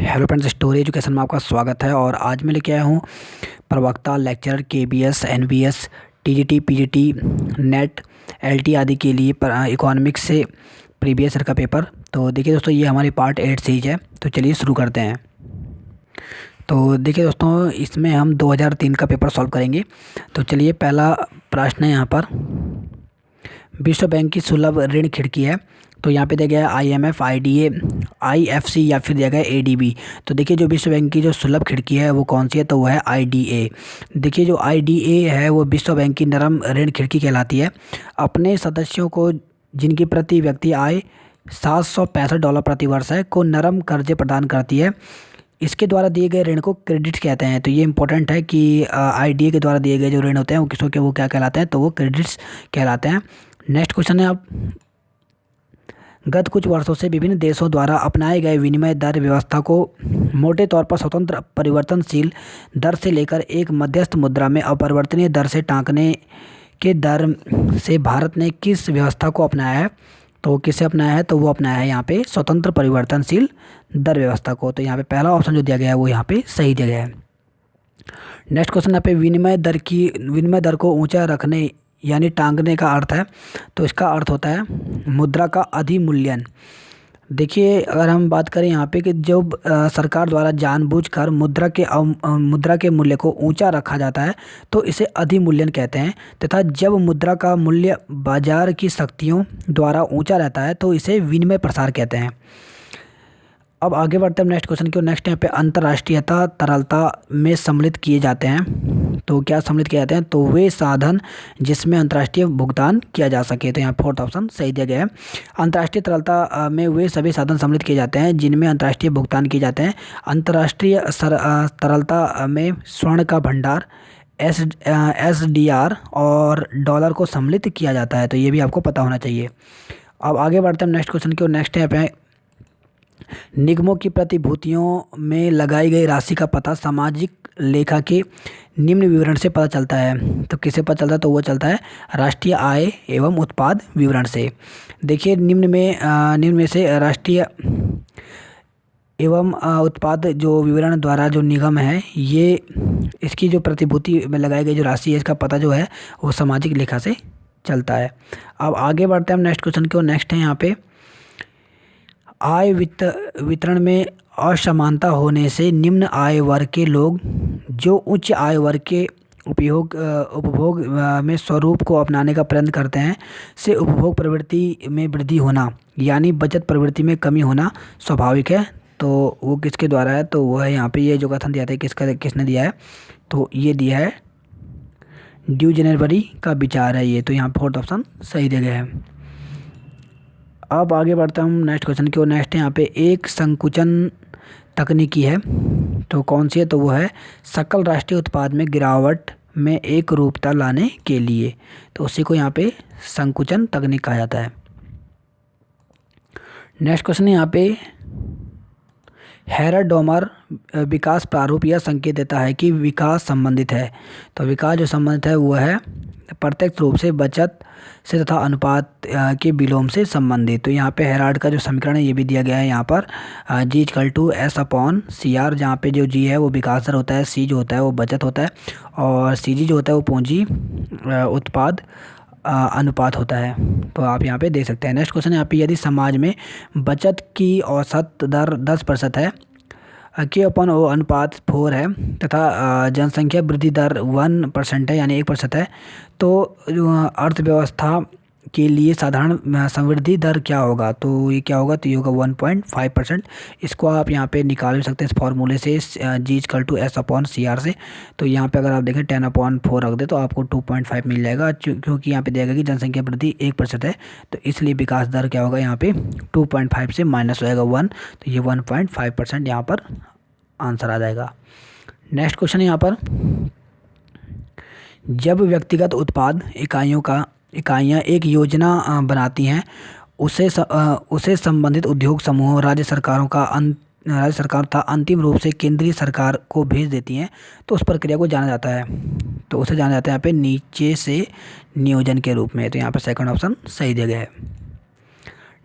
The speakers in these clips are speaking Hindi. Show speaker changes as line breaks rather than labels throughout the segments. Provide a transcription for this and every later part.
हेलो फ्रेंड्स, स्टोरी एजुकेशन में आपका स्वागत है। और आज मैं लेके आया हूँ प्रवक्ता, lecturer, KBS, NBS, TGT, PGT, net, LT आदि के लिए इकोनॉमिक्स से प्रीवियस ईयर का पेपर। तो देखिए दोस्तों, ये हमारी पार्ट 8 सीरीज है। तो चलिए शुरू करते हैं। तो देखिए दोस्तों, इसमें हम 2003 का पेपर सॉल्व करेंगे। तो चलिए, पहला प्रश्न है यहाँ पर, विश्व बैंक की सुलभ ऋण खिड़की है। तो यहाँ पे दिया गया है आईएमएफ, आईडीए, आईएफसी या फिर दिया गया है एडीबी। तो देखिए, जो विश्व बैंक की जो सुलभ खिड़की है वो कौन सी है, तो वो है आईडीए। देखिए, जो आईडीए है वो विश्व बैंक की नरम ऋण खिड़की कहलाती है। अपने सदस्यों को, जिनकी प्रति व्यक्ति आय $765 प्रति वर्ष है, को नरम कर्जे प्रदान करती है। इसके द्वारा दिए गए ऋण को क्रेडिट कहते हैं। तो ये इंपॉर्टेंट है कि आईडीए के द्वारा दिए गए जो ऋण होते हैं वो किसों के, वो क्या कहलाते हैं, तो वो क्रेडिट्स कहलाते हैं। नेक्स्ट क्वेश्चन है, अब गत कुछ वर्षों से विभिन्न देशों द्वारा अपनाए गए विनिमय दर व्यवस्था को मोटे तौर पर स्वतंत्र परिवर्तनशील दर से लेकर एक मध्यस्थ मुद्रा में अपरिवर्तनीय दर से टांकने के दर से भारत ने किस व्यवस्था को अपनाया है। तो किसे अपनाया है, तो वो अपनाया है यहाँ पे स्वतंत्र परिवर्तनशील दर व्यवस्था को। तो यहाँ पे पहला ऑप्शन जो दिया गया है वो यहाँ पे सही दिया गया है। नेक्स्ट क्वेश्चन यहाँ पे, विनिमय दर को ऊंचा रखने यानी टांगने का अर्थ है। तो इसका अर्थ होता है मुद्रा का अधिमूल्यन। देखिए, अगर हम बात करें यहाँ पे कि जब सरकार द्वारा जानबूझकर मुद्रा के मूल्य को ऊंचा रखा जाता है तो इसे अधिमूल्यन कहते हैं, तथा जब मुद्रा का मूल्य बाजार की शक्तियों द्वारा ऊंचा रहता है तो इसे विनिमय प्रसार कहते हैं। अब आगे बढ़ते हैं नेक्स्ट क्वेश्चन की। नेक्स्ट यहाँ पे, अंतर्राष्ट्रीयता तरलता में सम्मिलित किए जाते हैं। तो क्या सम्मिलित किए जाते हैं, तो वे साधन जिसमें अंतर्राष्ट्रीय भुगतान किया जा सके। तो यहाँ फोर्थ ऑप्शन सही दिया गया है। अंतर्राष्ट्रीय तरलता में वे सभी साधन सम्मिलित किए जाते हैं जिनमें अंतर्राष्ट्रीय भुगतान किए जाते हैं। अंतर्राष्ट्रीय तरलता में स्वर्ण का भंडार, एसडीआर और डॉलर को सम्मिलित किया जाता है। तो ये भी आपको पता होना चाहिए। अब आगे बढ़ते हैं नेक्स्ट क्वेश्चन की। नेक्स्ट यहाँ पे, निगमों की प्रतिभूतियों में लगाई गई राशि का पता सामाजिक लेखा के निम्न विवरण से पता चलता है। तो किसे पता चलता है, तो वो चलता है राष्ट्रीय आय एवं उत्पाद विवरण से। देखिए, निम्न में से राष्ट्रीय एवं उत्पाद जो विवरण द्वारा जो निगम है, ये इसकी जो प्रतिभूति में लगाई गई जो राशि है, इसका पता जो है वो सामाजिक लेखा से चलता है। अब आगे बढ़ते हैं हम नेक्स्ट क्वेश्चन की। नेक्स्ट है यहाँ पे, आय वितरण में असमानता होने से निम्न आय वर्ग के लोग जो उच्च आय वर्ग के उपभोग में स्वरूप को अपनाने का प्रयत्न करते हैं से उपभोग प्रवृत्ति में वृद्धि होना यानी बचत प्रवृत्ति में कमी होना स्वाभाविक है। तो वो किसके द्वारा है, तो वो है यहाँ पे, ये जो कथन दिया था किसने दिया है, तो ये दिया है ड्यूजेनबरी का विचार है ये। तो यहाँ फोर्थ ऑप्शन सही दिया गया है। अब आगे बढ़ता हूँ नेक्स्ट क्वेश्चन की ओर। नेक्स्ट यहाँ पे, एक संकुचन तकनीकी है। तो कौन सी है, तो वो है सकल राष्ट्रीय उत्पाद में गिरावट में एक रूपता लाने के लिए। तो उसी को यहाँ पे संकुचन तकनीक कहा जाता है। नेक्स्ट क्वेश्चन यहाँ पे, हेराडोमर विकास प्रारूप यह संकेत देता है कि विकास संबंधित है। तो विकास जो संबंधित है वो है प्रत्यक्ष रूप से बचत से तथा अनुपात के विलोम से संबंधित। तो यहाँ पे हेराल्ड का जो समीकरण है ये भी दिया गया है यहाँ पर, G=S/CR, जहाँ पे जो G है वो विकास दर होता है, C जो होता है वो बचत होता है, और CG जो होता है वो पूंजी उत्पाद अनुपात होता है। तो आप यहाँ पे देख सकते हैं। नेक्स्ट क्वेश्चन यहाँ पे, यदि समाज में बचत की औसत दर 10% है, K/O अनुपात 4 है, तथा जनसंख्या वृद्धि दर 1% है यानी 1% है, तो अर्थव्यवस्था के लिए साधारण समृद्धि दर क्या होगा, तो ये क्या होगा, तो ये होगा 1.5%। इसको आप यहाँ पे निकाल भी सकते हैं इस फॉर्मूले से, G=S/CR से। तो यहाँ पे अगर आप देखें 10/4 रख दे तो आपको 2.5 मिल जाएगा, क्योंकि यहाँ पे दिया गया कि जनसंख्या वृद्धि 1% है, तो इसलिए विकास दर क्या होगा, यहाँ पे 2.5 से माइनस हो जाएगा 1, तो ये 1.5% यहाँ पर आंसर आ जाएगा। नेक्स्ट क्वेश्चन है यहाँ पर, जब व्यक्तिगत उत्पाद इकाइयाँ एक योजना बनाती हैं, उसे संबंधित उद्योग समूहों, राज्य सरकार तथा अंतिम रूप से केंद्रीय सरकार को भेज देती हैं, तो उस प्रक्रिया को जाना जाता है। तो उसे जाना जाता है यहाँ पे नीचे से नियोजन के रूप में। तो यहाँ पे सेकंड ऑप्शन सही दिया गया है।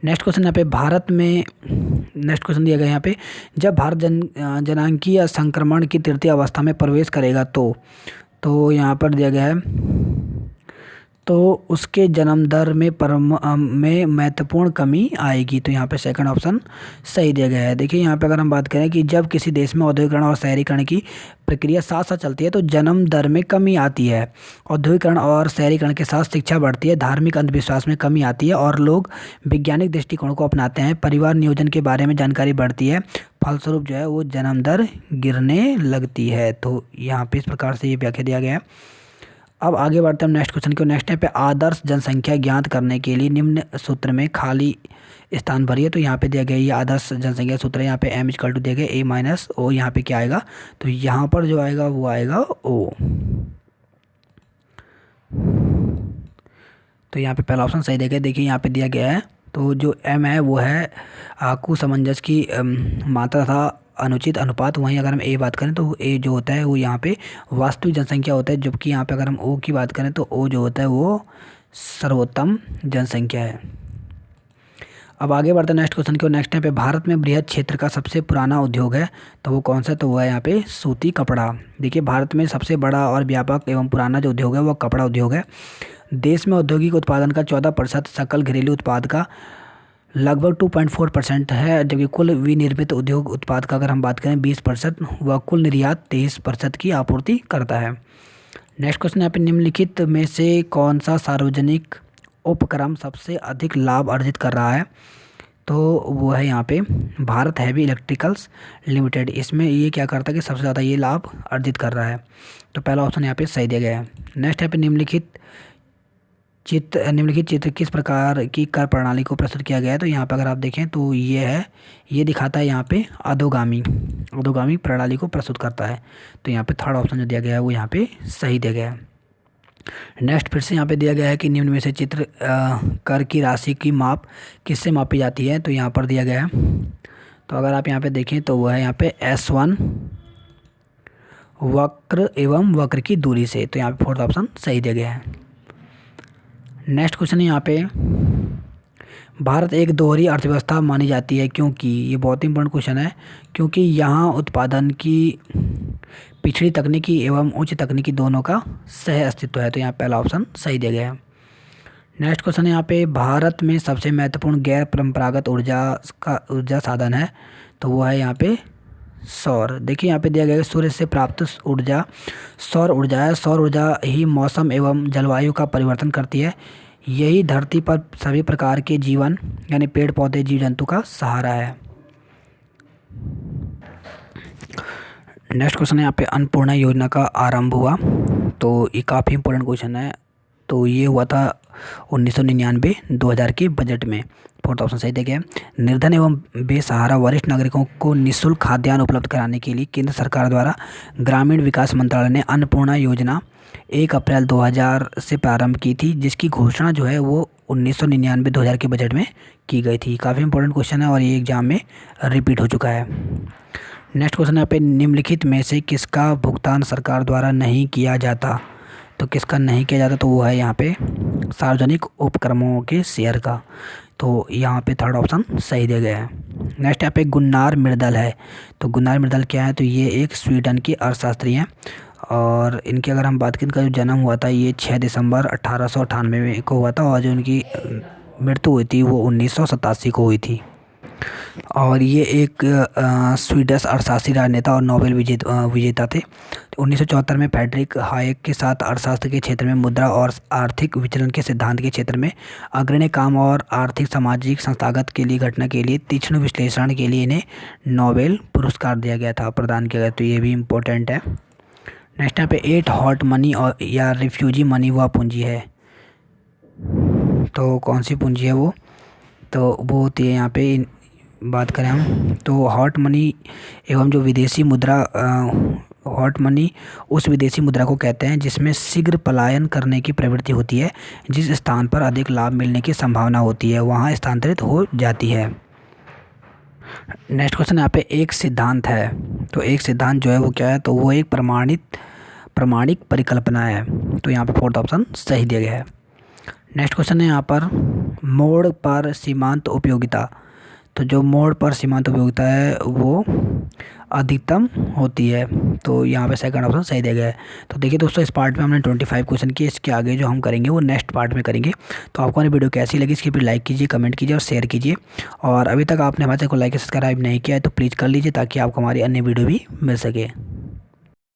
नेक्स्ट क्वेश्चन यहाँ पे भारत में, नेक्स्ट क्वेश्चन दिया गया यहाँ पे, जब भारत जनांकीय संक्रमण की तृतीय अवस्था में प्रवेश करेगा तो यहाँ पर दिया गया है तो उसके जन्म दर में महत्वपूर्ण कमी आएगी। तो यहाँ पे सेकंड ऑप्शन सही दिया गया है। देखिए यहाँ पे अगर हम बात करें कि जब किसी देश में औद्योगिकरण और शहरीकरण की प्रक्रिया साथ साथ चलती है तो जन्म दर में कमी आती है। औद्योगिकरण और शहरीकरण के साथ शिक्षा बढ़ती है, धार्मिक अंधविश्वास में कमी आती है और लोग वैज्ञानिक दृष्टिकोण को अपनाते हैं। परिवार नियोजन के बारे में जानकारी बढ़ती है, फलस्वरूप जो है वो जन्म दर गिरने लगती है। तो यहाँ पे इस प्रकार से ये व्याख्या दिया गया है। अब आगे बढ़ते हैं हम नेक्स्ट क्वेश्चन को। नेक्स्ट है पे आदर्श जनसंख्या ज्ञात करने के लिए निम्न सूत्र में खाली स्थान भरिए। तो यहाँ पे दिया गया ये आदर्श जनसंख्या सूत्र है। यहाँ पे m इक्वल टू दिया गया a माइनस ओ। यहाँ पे क्या आएगा, तो यहाँ पर जो आएगा वो आएगा o। तो यहाँ पे पहला ऑप्शन सही दिया गया। देखिए यहाँ पे दिया गया है तो जो m है वो है कुसमंजस की मात्रा था, अनुचित अनुपात। वहीं अगर हम ए बात करें तो ए जो होता है वो यहाँ पे वास्तविक जनसंख्या होता है, जबकि यहाँ पे अगर हम ओ की बात करें तो ओ जो होता है वो सर्वोत्तम जनसंख्या है। अब आगे बढ़ते हैं नेक्स्ट क्वेश्चन को। नेक्स्ट है पे भारत में बृहद क्षेत्र का सबसे पुराना उद्योग है तो वो कौन सा, तो वो है यहाँ पे सूती कपड़ा। देखिए भारत में सबसे बड़ा और व्यापक एवं पुराना जो उद्योग है वो कपड़ा उद्योग है। देश में औद्योगिक उत्पादन का 14% सकल घरेलू उत्पाद का लगभग 2.4% है, जबकि कुल विनिर्मित उद्योग उत्पाद का अगर हम बात करें 20% व कुल निर्यात 23% की आपूर्ति करता है। नेक्स्ट क्वेश्चन यहाँ पे निम्नलिखित में से कौन सा सार्वजनिक उपक्रम सबसे अधिक लाभ अर्जित कर रहा है, तो वो है यहाँ पे भारत हैवी इलेक्ट्रिकल्स लिमिटेड। इसमें ये क्या करता है कि सबसे ज़्यादा ये लाभ अर्जित कर रहा है। तो पहला ऑप्शन यहाँ पे सही दिया गया है। नेक्स्ट है पे निम्नलिखित चित्र किस प्रकार की कर प्रणाली को प्रस्तुत किया गया है। तो यहाँ पे अगर आप देखें तो ये है, ये दिखाता है यहाँ पे अधोगामी प्रणाली को प्रस्तुत करता है। तो यहाँ पे थर्ड ऑप्शन जो दिया गया है वो यहाँ पे सही दिया गया है। नेक्स्ट फिर से यहाँ पे दिया गया है कि निम्न में से चित्र कर की राशि की माप किससे मापी जाती है। तो यहाँ पर दिया गया है, तो अगर आप यहाँ पे देखें तो वो है यहाँ पे S1 वक्र एवं वक्र की दूरी से। तो यहाँ पे फोर्थ ऑप्शन सही दिया गया है। नेक्स्ट क्वेश्चन है यहाँ पे, भारत एक दोहरी अर्थव्यवस्था मानी जाती है क्योंकि, ये बहुत इंपॉर्टेंट क्वेश्चन है, क्योंकि यहाँ उत्पादन की पिछड़ी तकनीकी एवं उच्च तकनीकी दोनों का सह अस्तित्व है। तो यहाँ पहला ऑप्शन सही दिया गया है। नेक्स्ट क्वेश्चन है यहाँ पे, भारत में सबसे महत्वपूर्ण गैर परंपरागत ऊर्जा साधन है। तो वो है यहाँ पे सौर। देखिए यहाँ पे दिया गया है सूर्य से प्राप्त ऊर्जा सौर ऊर्जा है। सौर ऊर्जा ही मौसम एवं जलवायु का परिवर्तन करती है। यही धरती पर सभी प्रकार के जीवन यानी पेड़ पौधे जीव जंतु का सहारा है। नेक्स्ट क्वेश्चन है यहाँ पे, अन्नपूर्णा योजना का आरंभ हुआ। तो ये काफ़ी इंपॉर्टेंट क्वेश्चन है। तो ये हुआ था 1999-2000 के बजट में। फोर्थ ऑप्शन सही दिया गया। निर्धन एवं बेसहारा वरिष्ठ नागरिकों को निःशुल्क खाद्यान्न उपलब्ध कराने के लिए केंद्र सरकार द्वारा ग्रामीण विकास मंत्रालय ने अन्नपूर्णा योजना 1 अप्रैल 2000 से प्रारंभ की थी, जिसकी घोषणा जो है वो 1999-2000 के बजट में की गई थी। काफ़ी इंपॉर्टेंट क्वेश्चन है और ये एग्जाम में रिपीट हो चुका है। नेक्स्ट क्वेश्चन यहाँ पे, निम्नलिखित में से किसका भुगतान सरकार द्वारा नहीं किया जाता। तो किसका नहीं किया जाता, तो वो है यहाँ पे सार्वजनिक उपक्रमों के शेयर का। तो यहाँ पे थर्ड ऑप्शन सही दिया गया है। नेक्स्ट यहाँ पे गुन्नार मिर्दल है। तो गुन्नार मिर्दल क्या है, तो ये एक स्वीडन की अर्थशास्त्री हैं और इनकी अगर हम बात करें, इनका जो जन्म हुआ था ये 6 दिसंबर 1898 में को हुआ था और जो इनकी मृत्यु हुई थी वो 1987 को हुई थी। और ये एक स्वीडिश अर्थशास्त्री, राजनेता और नोबेल विजेता थे। 1974 में फ्रेडरिक हायेक के साथ अर्थशास्त्र के क्षेत्र में मुद्रा और आर्थिक विचलन के सिद्धांत के क्षेत्र में अग्रणी काम और आर्थिक सामाजिक संस्थागत के लिए घटना के लिए तीक्ष्ण विश्लेषण के लिए इन्हें नोबेल पुरस्कार दिया गया था, प्रदान किया गया। तो ये भी इम्पोर्टेंट है। नेक्स्ट यहाँ पे 8 हॉट मनी और या रिफ्यूजी मनी वह पूंजी है। तो कौन सी पूंजी है वो, तो वो होती है यहाँ पे बात करें हम तो हॉट मनी एवं जो विदेशी मुद्रा, हॉट मनी उस विदेशी मुद्रा को कहते हैं जिसमें शीघ्र पलायन करने की प्रवृत्ति होती है। जिस स्थान पर अधिक लाभ मिलने की संभावना होती है वहाँ स्थानांतरित हो जाती है। नेक्स्ट क्वेश्चन यहाँ पे एक सिद्धांत है। तो एक सिद्धांत जो है वो क्या है, तो वो एक प्रामाणिक परिकल्पना है। तो यहाँ पे फोर्थ ऑप्शन सही दिया गया है। नेक्स्ट क्वेश्चन है यहाँ पर, मोड़ पर सीमांत उपयोगिता। तो जो मोड़ पर सीमांत उपयोगिता है वो अधिकतम होती है। तो यहाँ पे सेकंड ऑप्शन सही दिया गया है। तो देखिए दोस्तों, इस पार्ट में हमने 25 क्वेश्चन किए। इसके आगे जो हम करेंगे वो नेक्स्ट पार्ट में करेंगे। तो आपको हमारी वीडियो कैसी लगी इसकी भी लाइक कीजिए, कमेंट कीजिए और शेयर कीजिए। और अभी तक आपने हमारे चैनल को लाइक सब्सक्राइब नहीं किया है तो प्लीज़ कर लीजिए, ताकि आपको हमारी अन्य वीडियो भी मिल सके।